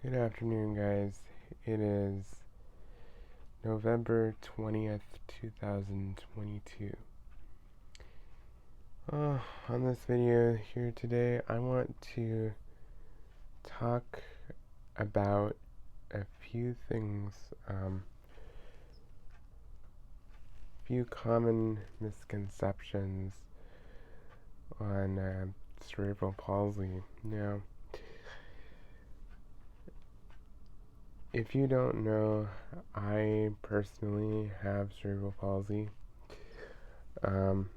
Good afternoon, guys. It is November 20th, 2022. On this video here today, I want to talk about a few things, few common misconceptions on cerebral palsy. Now, if you don't know, I personally have cerebral palsy. And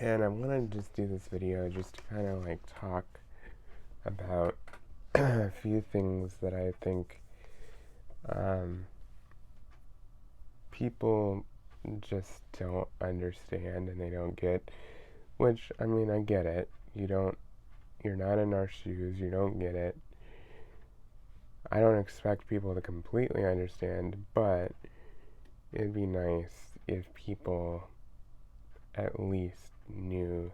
I want to just do this video just to kind of like talk about a few things that I think people just don't understand and they don't get, which, I mean, I get it. You're not in our shoes, you don't get it. I don't expect people to completely understand, but it'd be nice if people at least knew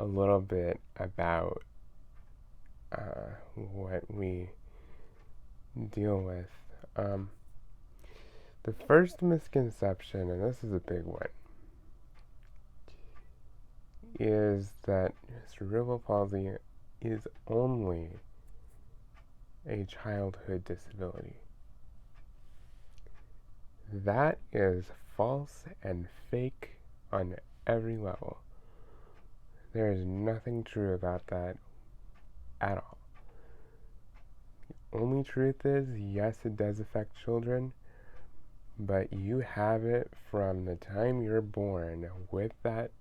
a little bit about what we deal with. The first misconception, and this is a big one, is that cerebral palsy is only a childhood disability. That is false and fake on every level. There is nothing true about that at all. The only truth is, yes, it does affect children, but you have it from the time you're born with that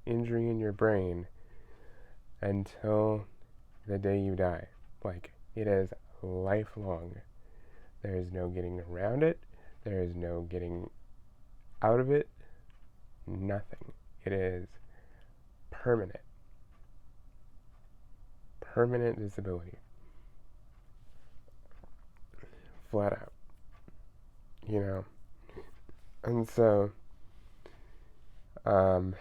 injury in your brain until the day you die. Like, it is lifelong. There is no getting around it. There is no getting out of it. Nothing. It is permanent. Permanent disability. Flat out. And so, and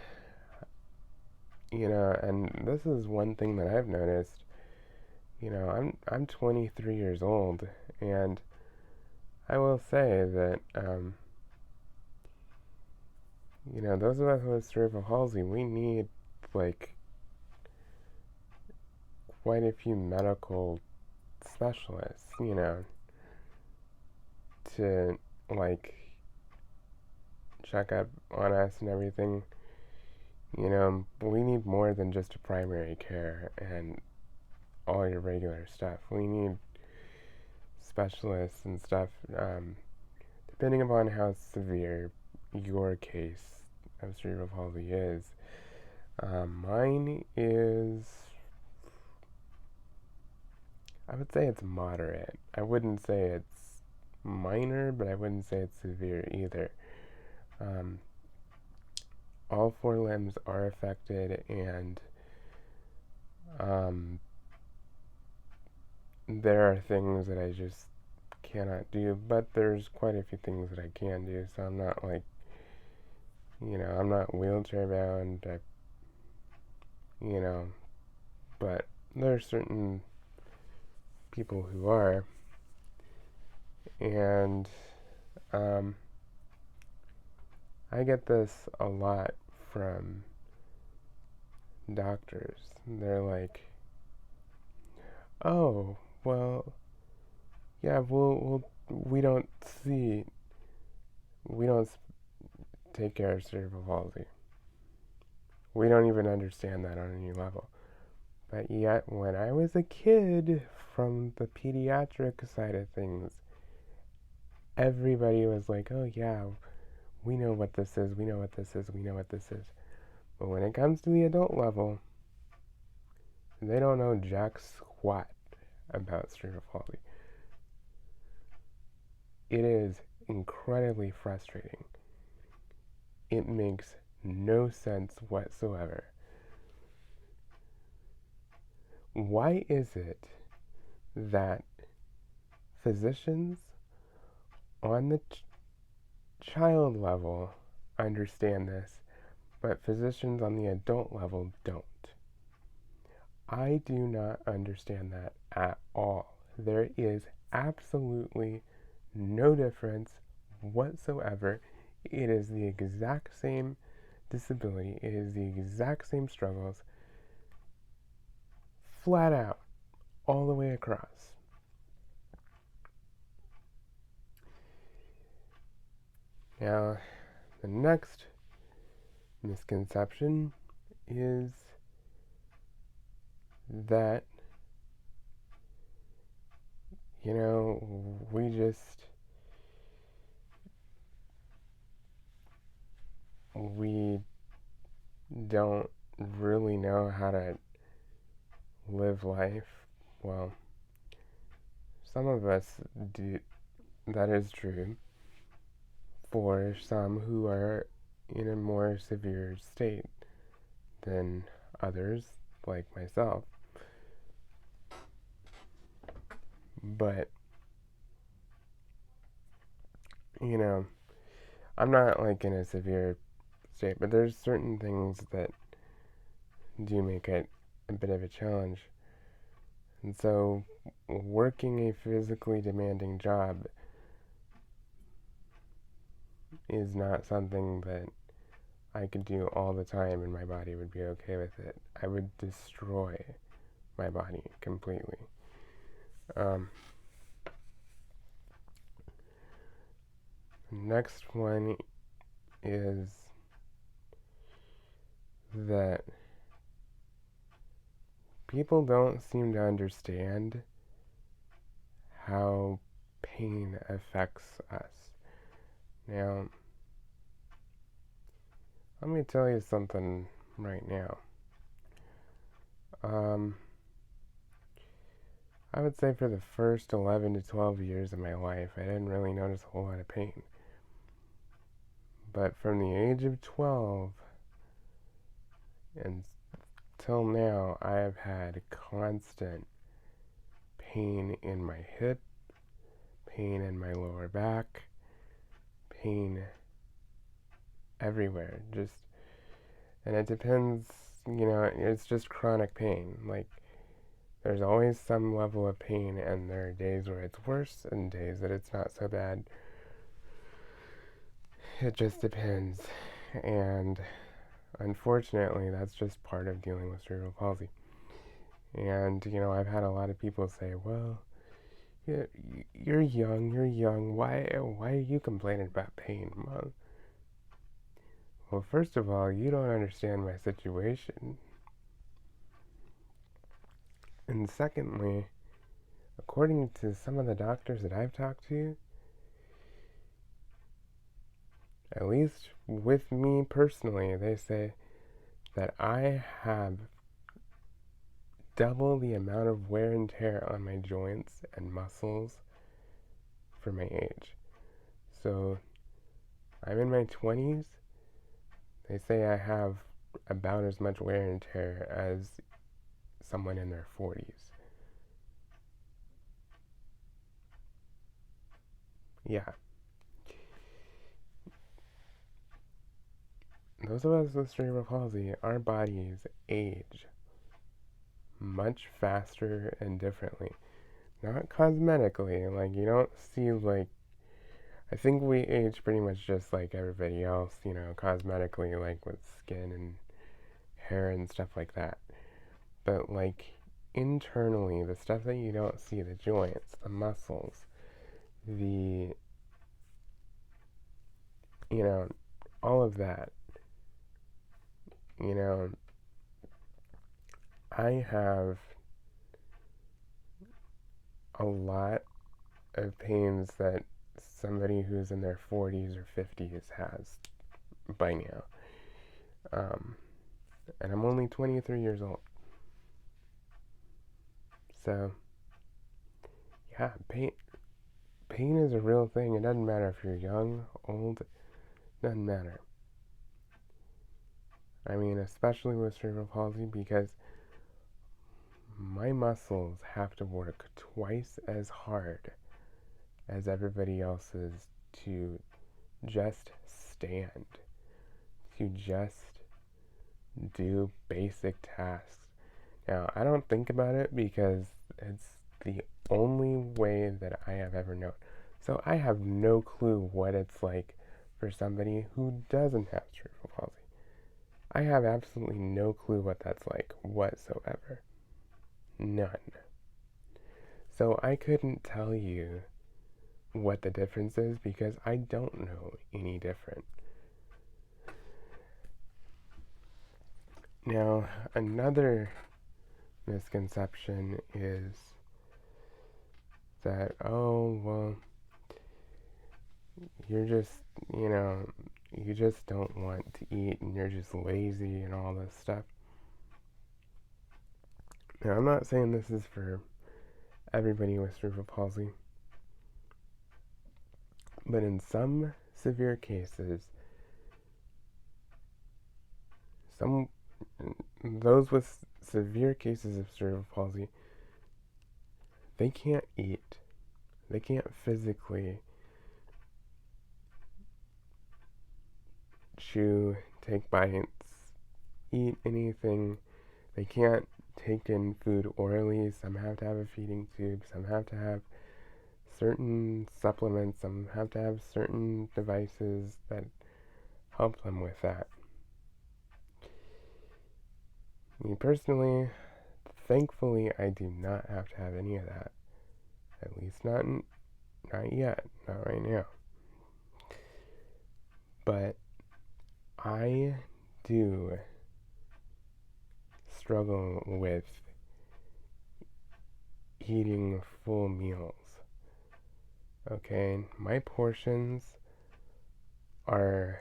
this is one thing that I've noticed. I'm 23 years old, and I will say that, those of us with cerebral palsy, we need, like, quite a few medical specialists, to, like, check up on us and everything. We need more than just a primary care and all your regular stuff. We need specialists and stuff, depending upon how severe your case of cerebral palsy is. Mine is, I would say it's moderate. I wouldn't say it's minor, but I wouldn't say it's severe either. All four limbs are affected, and there are things that I just cannot do, but there's quite a few things that I can do, so I'm not like, I'm not wheelchair bound, but there are certain people who are, and I get this a lot from doctors. They're like, oh, well, yeah, we don't take care of cerebral palsy. We don't even understand that on any level. But yet, when I was a kid, from the pediatric side of things, everybody was like, oh yeah, we know what this is, we know what this is, we know what this is. But when it comes to the adult level, they don't know jack squat about cerebral palsy. It is incredibly frustrating. It makes no sense whatsoever. Why is it that physicians on the child level understand this, but physicians on the adult level don't? I do not understand that at all. There is absolutely no difference whatsoever. It is the exact same disability, it is the exact same struggles, flat out, all the way across. Now, the next misconception is that, we don't really know how to live life. Well, some of us do. That is true. For some who are in a more severe state than others, like myself. But, I'm not like in a severe state, but there's certain things that do make it a bit of a challenge. And so, working a physically demanding job is not something that I could do all the time and my body would be okay with it. I would destroy my body completely. Next one is that people don't seem to understand how pain affects us. Now, let me tell you something right now. I would say for the first 11 to 12 years of my life, I didn't really notice a whole lot of pain. But from the age of 12 until now, I have had constant pain in my hip, pain in my lower back, pain everywhere. And it depends, it's just chronic pain. Like, there's always some level of pain, and there are days where it's worse and days that it's not so bad. It just depends. And unfortunately, that's just part of dealing with cerebral palsy. And, I've had a lot of people say, well, you're young, why are you complaining about pain, Mom? Well, first of all, you don't understand my situation. And secondly, according to some of the doctors that I've talked to, at least with me personally, they say that I have double the amount of wear and tear on my joints and muscles for my age. So, I'm in my 20s. They say I have about as much wear and tear as someone in their 40s. Yeah. Those of us with cerebral palsy, our bodies age much faster and differently. Not cosmetically, like, you don't see, like, I think we age pretty much just like everybody else, cosmetically, like with skin and hair and stuff like that. But, like, internally, the stuff that you don't see, the joints, the muscles, the, all of that, I have a lot of pains that somebody who's in their 40s or 50s has by now. And I'm only 23 years old. So, yeah, pain is a real thing. It doesn't matter if you're young, old, doesn't matter. I mean, especially with cerebral palsy, because my muscles have to work twice as hard as everybody else's to just stand, to just do basic tasks. Now, I don't think about it because it's the only way that I have ever known. So I have no clue what it's like for somebody who doesn't have cerebral palsy. I have absolutely no clue what that's like whatsoever. None. So I couldn't tell you what the difference is because I don't know any different. Now, another misconception is that, oh, well, you're just, you just don't want to eat and you're just lazy and all this stuff. Now, I'm not saying this is for everybody with cerebral palsy, but in some severe cases, those with severe cases of cerebral palsy, they can't eat. They can't physically chew, take bites, eat anything. They can't take in food orally. Some have to have a feeding tube. Some have to have certain supplements. Some have to have certain devices that help them with that. Me personally, thankfully, I do not have to have any of that. At least not yet, not right now. But I do struggle with eating full meals. Okay, my portions are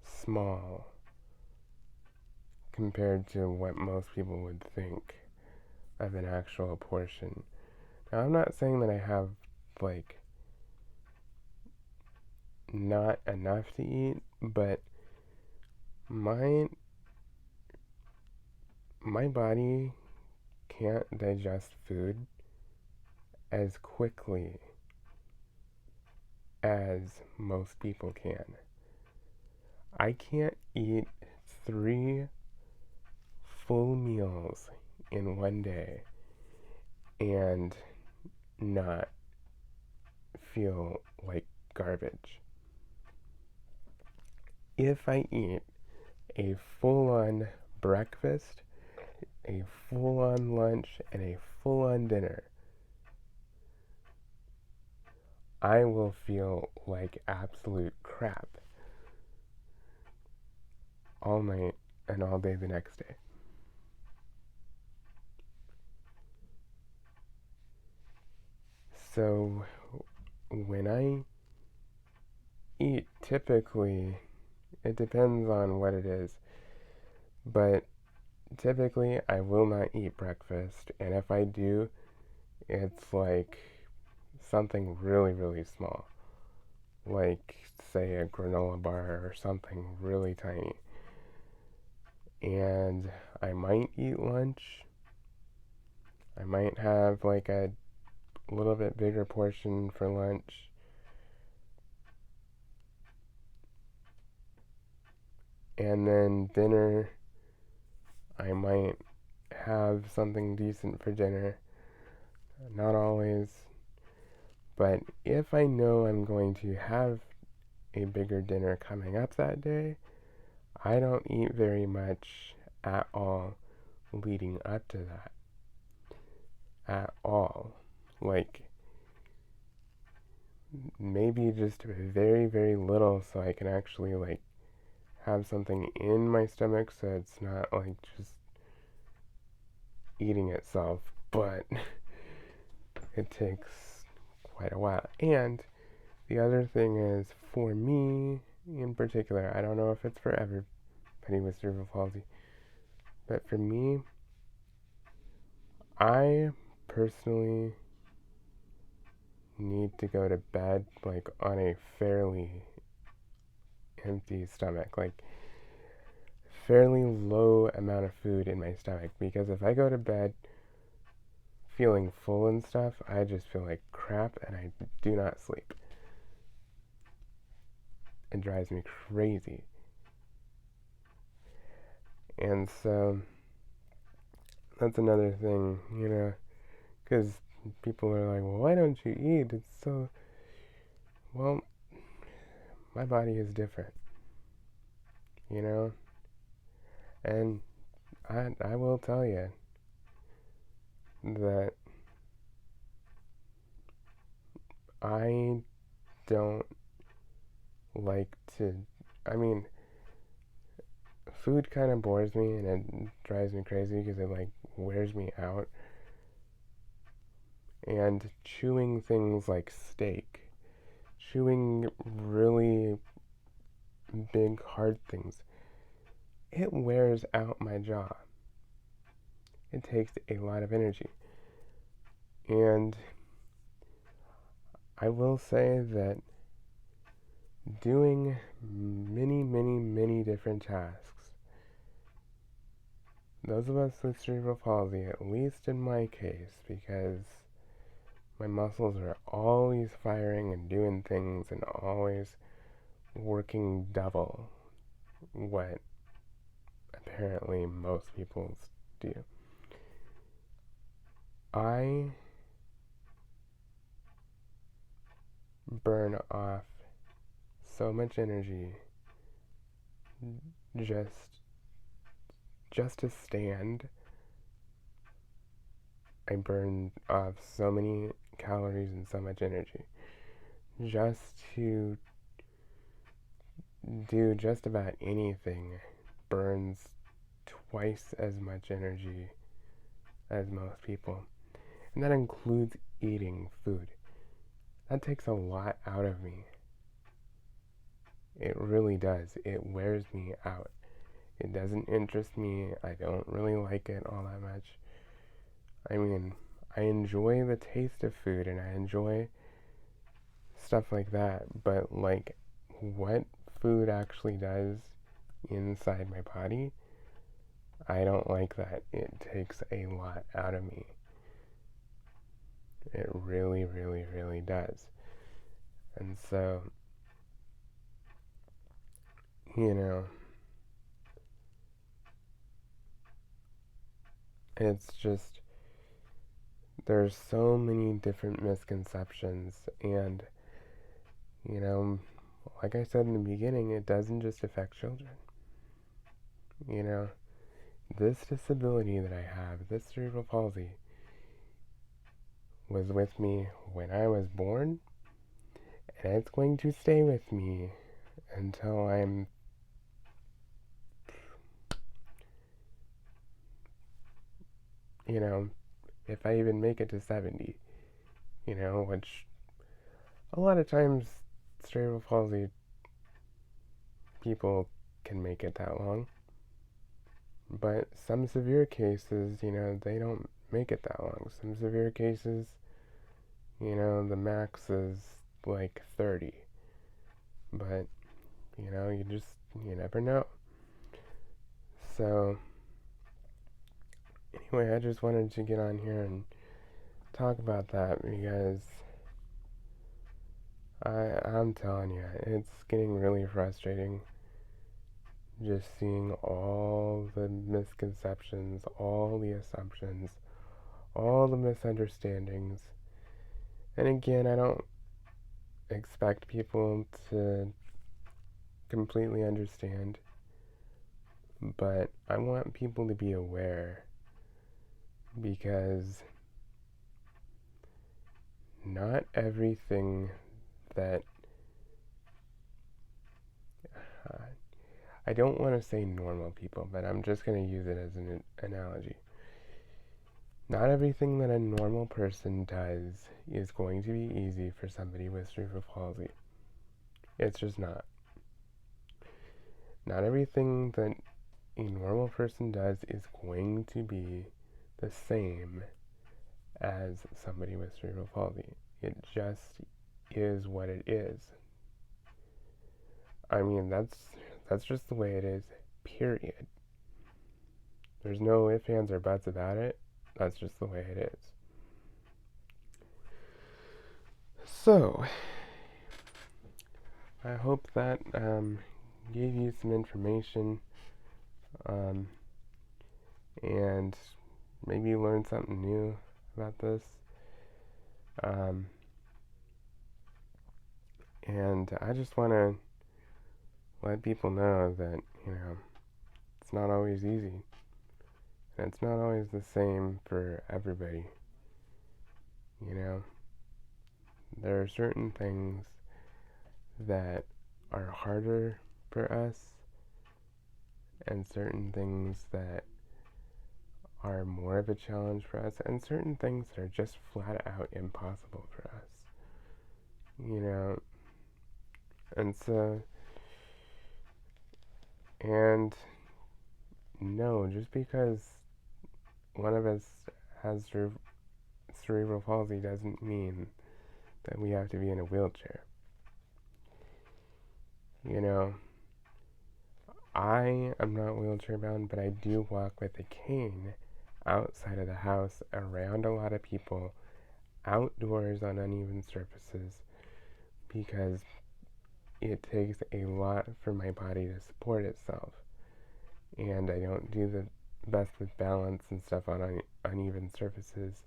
small compared to what most people would think of an actual portion. Now, I'm not saying that I have, like, not enough to eat, but my body can't digest food as quickly as most people can. I can't eat 3 full meals in one day and not feel like garbage. If I eat a full-on breakfast, a full-on lunch, and a full-on dinner, I will feel like absolute crap all night and all day the next day. So when I eat, typically, it depends on what it is, but typically I will not eat breakfast, and if I do, it's like something really, really small, like, say, a granola bar or something really tiny. And I might eat lunch. I might have like a little bit bigger portion for lunch. And then dinner, I might have something decent for dinner. Not always. But if I know I'm going to have a bigger dinner coming up that day, I don't eat very much at all leading up to that. At all. Like, maybe just very, very little so I can actually, like, have something in my stomach so it's not, like, just eating itself. But it takes quite a while. And the other thing is, for me in particular, I don't know if it's for everybody with cerebral palsy, but for me, I personally need to go to bed, like, on a fairly empty stomach, like, fairly low amount of food in my stomach, because if I go to bed feeling full and stuff, I just feel like crap and I do not sleep. It drives me crazy. And so that's another thing, because people are like, well, why don't you eat? It's so, well, my body is different, you know? And I will tell you that I don't like to, I mean, food kind of bores me and it drives me crazy because it like wears me out. And chewing things like steak, chewing really big, hard things, it wears out my jaw. It takes a lot of energy. And I will say that doing many, many, many different tasks, those of us with cerebral palsy, at least in my case, because my muscles are always firing and doing things and always working double what apparently most people do. I burn off so much energy just to stand. I burn off so many calories and so much energy just to do just about anything burns twice as much energy as most people. And that includes eating food. That takes a lot out of me. It really does. It wears me out. It doesn't interest me. I don't really like it all that much. I mean, I enjoy the taste of food and I enjoy stuff like that, but like what food actually does inside my body, I don't like that. It takes a lot out of me. It really, really, really does. And so, you know, it's just, there's so many different misconceptions, and, you know, like I said in the beginning, it doesn't just affect children. You know, this disability that I have, this cerebral palsy, was with me when I was born, and it's going to stay with me until I'm, you know, if I even make it to 70, you know, which a lot of times cerebral palsy people can make it that long. But some severe cases, you know, they don't make it that long. Some severe cases, you know, the max is like 30. But, you know, you never know. So, anyway, I just wanted to get on here and talk about that because I'm telling you, it's getting really frustrating just seeing all the misconceptions, all the assumptions, all the misunderstandings. And again, I don't expect people to completely understand, but I want people to be aware because not everything that I don't want to say normal people, but I'm just going to use it as an analogy. Not everything that a normal person does is going to be easy for somebody with cerebral palsy. It's just not. Not everything that a normal person does is going to be the same as somebody with cerebral palsy. It just is what it is. I mean, that's just the way it is, period. There's no ifs, ands, or buts about it. That's just the way it is. So, I hope that gave you some information and maybe you learned something new about this. Um, and I just want to let people know that, it's not always easy. And it's not always the same for everybody. You know, there are certain things that are harder for us, and certain things that are more of a challenge for us, and certain things that are just flat out impossible for us. And so, and no, just because one of us has cerebral palsy doesn't mean that we have to be in a wheelchair. I am not wheelchair bound, but I do walk with a cane outside of the house, around a lot of people, outdoors on uneven surfaces, because it takes a lot for my body to support itself. And I don't do the best with balance and stuff on uneven surfaces,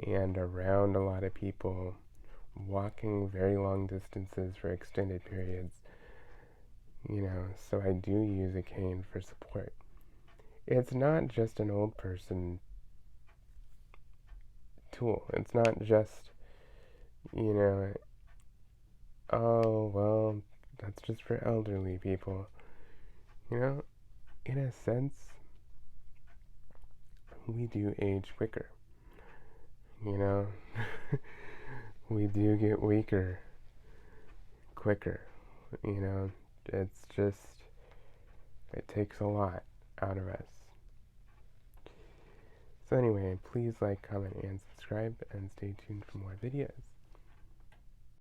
and around a lot of people, walking very long distances for extended periods. So I do use a cane for support. It's not just an old person tool. It's not just, oh, well, that's just for elderly people. In a sense, we do age quicker. We do get weaker quicker. It's just, it takes a lot out of us. So anyway, please like, comment, and subscribe, and stay tuned for more videos.